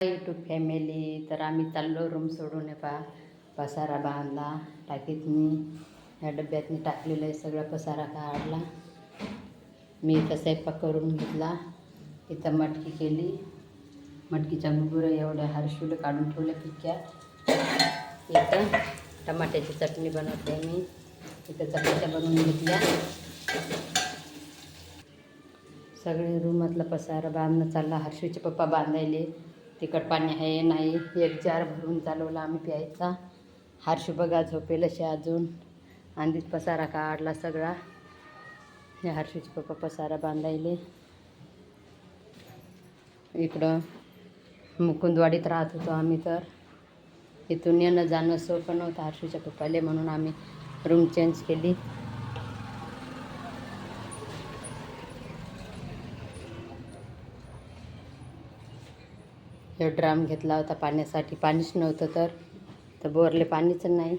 YouTube family, तर आम्ही चाललो रूम सोडून पसारा बांधला टाकीत मी ह्या डब्यातनी टाकलेलं आहे सगळा पसारा काढला. मी इथं स्वयंपाक करून घेतला. इथं मटकी केली, मटकीच्या गुरं एवढ्या हरशुलं काढून ठेवल्या पिक्या. इथं टमाट्याची चटणी बनवते मी. इथं चटण्या बनवून घेतल्या. सगळे रूमातला पसारा बांधणं चालला. हर्षूचे पप्पा बांधायले. तिखट पाणी आहे नाही, एक जार भरून चालवला आम्ही प्यायचा. हर्षू बघा झोपेल असे अजून. आधीच पसारा काढला सगळा. हे हर्षूचे पप्पा पसारा बांधायले. इकडं मुकुंदवाडीत राहत होतो आम्ही, तर इथून येणं जाणं सोपं नव्हतं हर्षूच्या पप्पाले, म्हणून आम्ही रूम चेंज केली. हे ड्राम घेतला होता पाण्यासाठी, पाणीच नव्हतं तर बोरले पाणीच नाही.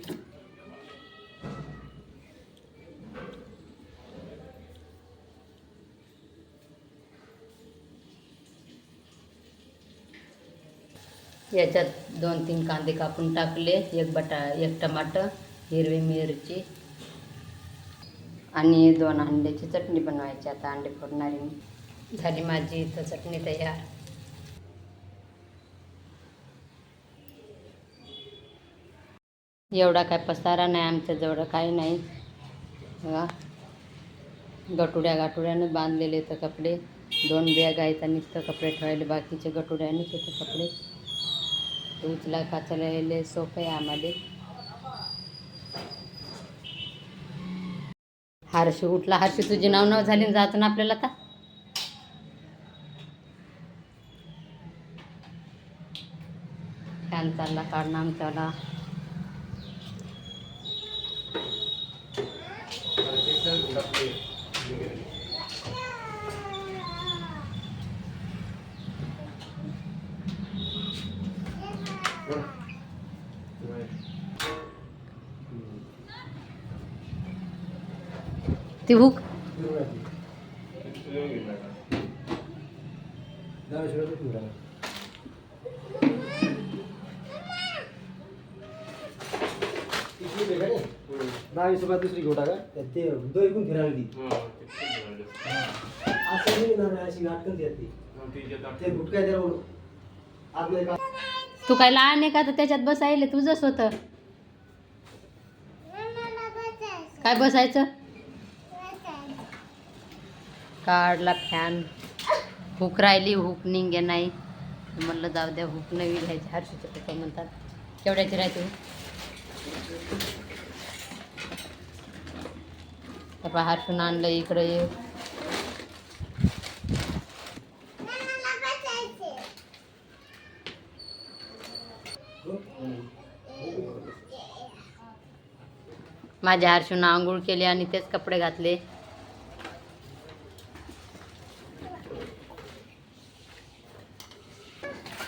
याच्यात 2-3 कांदे कापून टाकले, एक टमाटर, हिरवी मिरची आणि 2 अंड्याची चटणी बनवायची. आता अंडे फोडणारी मी. झाली माझी इथं चटणी तयार. एवढा काय पसारा नाही आमच्याजवळ, काही नाही. बघा गटुड्यानं बांधलेले तर कपडे. 2 बॅग आहेत आणि नुसतं कपडे ठेवायले, बाकीचे गटुड्यानेच होते कपडे. उचला काचलेले सोपे आहे आम्हाला. हर्षू उठला. हर्षू तुझी नाव झाली जायचं ना आपल्याला. आता फॅन चालला काढणं आमच्याला. ती हुक दुसरी गोटा का ते दोन गुण फिरायला तू काय लहान आहे का तर त्याच्यात बसायले तुझंच होतं. काय बसायचं. काढला फॅन. हुक राहिली, हुक निघे नाही. म्हणलं जाऊ द्या, हुक नवी घ्यायची. हर्षूचे पप्पा म्हणतात केवढ्याची राहते. पप्पा हर्षून आणलं इकडं ये. माझ्या हर्षूनं आंघोळ केली आणि तेच कपडे घातले.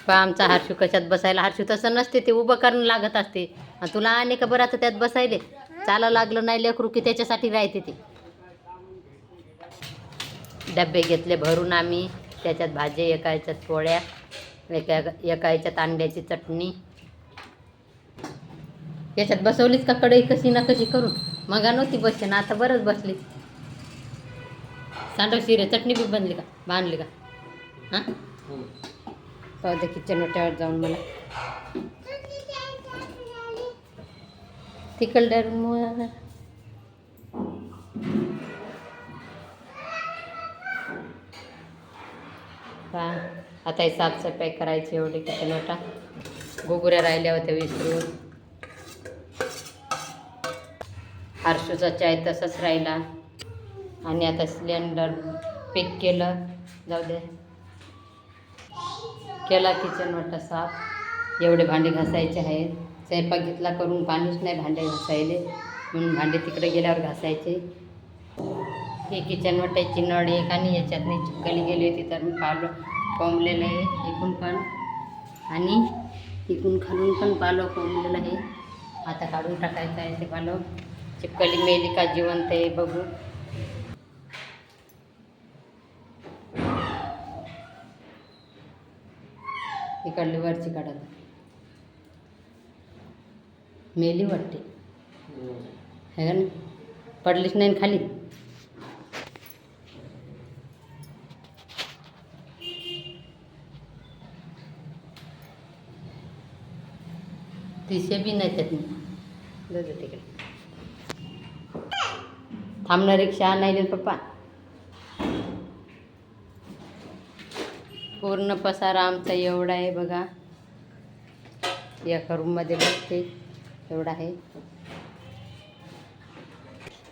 पण आमचा हर्षू कशात बसायला. हर्षू तसं नसते, ते उभं करणं लागत असते. आणि तुला आणि का बरं आता त्यात बसायले. चाला लागलं नाही लेकरू की त्याच्यासाठी राहते ते. डबे घेतले भरून आम्ही. त्याच्यात भाजी, एका ह्याच्यात पोळ्या, एका ह्याच्यात अंड्याची चटणी. याच्यात बसवलीच का कढई कशी ना कशी करून. मग नव्हती बसते ना, आता बरंच बसली. सांडव शिरे चटणी बी बांधली का हां. पाहू दे किचन वाट्यावर जाऊन मला. तिकडं आता ही साफसफाई करायची. एवढी किचन वाटा. गोगुऱ्या राहिल्या होत्या विसरून. हर्षूचा चाय तसंच राहिला. आणि आता सिलेंडर पॅक केलं. जाऊ दे. केला किचन वाटा साफ. एवढे भांडे घासायचे आहेत. स्वयंपाक घेतला करून, पाणीच नाही भांडे घासायले, म्हणून भांडे तिकडे गेल्यावर घासायचे. ही किचन वाट्याची नळ एक आणि याच्यात नाही चिपकली गेली होती तर मी पालो कोंबलेलं आहे. इकून पण आणि इकून खालून पण पालो कोंबलेलं आहे. आता काढून टाकायचं आहे ते पालो. चिपकली मेली का जिवंत आहे बघू. इकडली वरची काढा. मेली वाटते है का नाही? पडलीच नाही ना खाली. तिसे बी नाही त्यात जाऊ दे तिकडे. थांबणार रिक्षा नाही देत पप्पा. पूर्ण पसारा आमचा एवढा आहे बघा. एका रूममध्ये बसते एवढा आहे.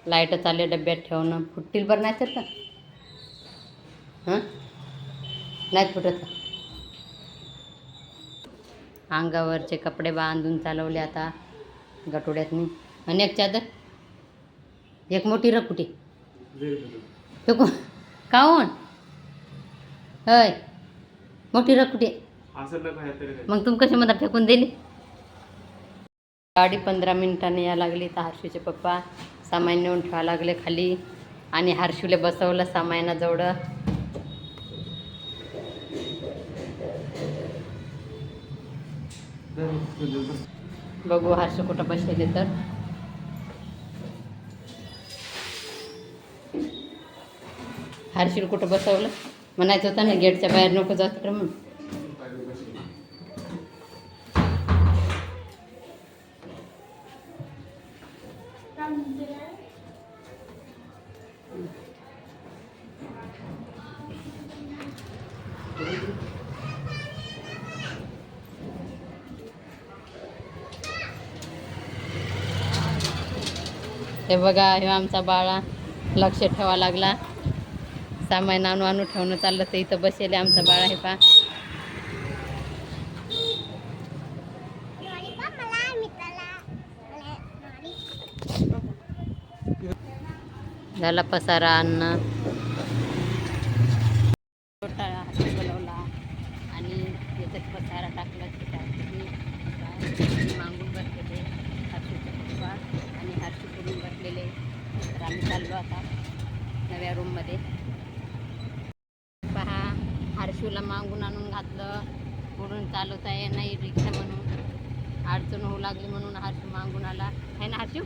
लाईट चालले डब्यात ठेवणं. फुटतील बरं नाही तर का हां नाहीत फुटत का. अंगावरचे कपडे बांधून चालवले आता गटोड्यातनी. आणि एक चादर एक मोठी रकुटी फेकून काऊन हय मोठी रकुटी मग तुम कशी मला फेकून दिली. गाडी 15 मिनिटांनी या लागली. तर हर्षूचे पप्पा सामान नेऊन ठेवा लागले खाली आणि हर्षूला बसवलं सामानाजवळ. बघू हर्षू कुठं बसले. तर हर्षूला कुठं बसवलं म्हणायचं होतं ना गेटच्या बाहेर नको जाऊ तर म्हणून. हे बघा हे आमचा बाळा लक्ष ठेवा लागला. सामान आणू आणू ठेवणं चाललं तर इथं बसेल आमचा बाळा. हे पा झाला पसारा अन्न बनवला आणि याच्यात पसारा टाकला. मागून बसलेले हर्षूचे पप्पा आणि हर्षू करून बसलेले. तर आम्ही चाललो आता नव्या रूममध्ये. पहा हर्षूला मागून आणून घातलं. पुढून चालवता ये नाही रिक्षा म्हणून अडचण होऊ लागली म्हणून हर्षू मागून आला आहे ना हर्षू.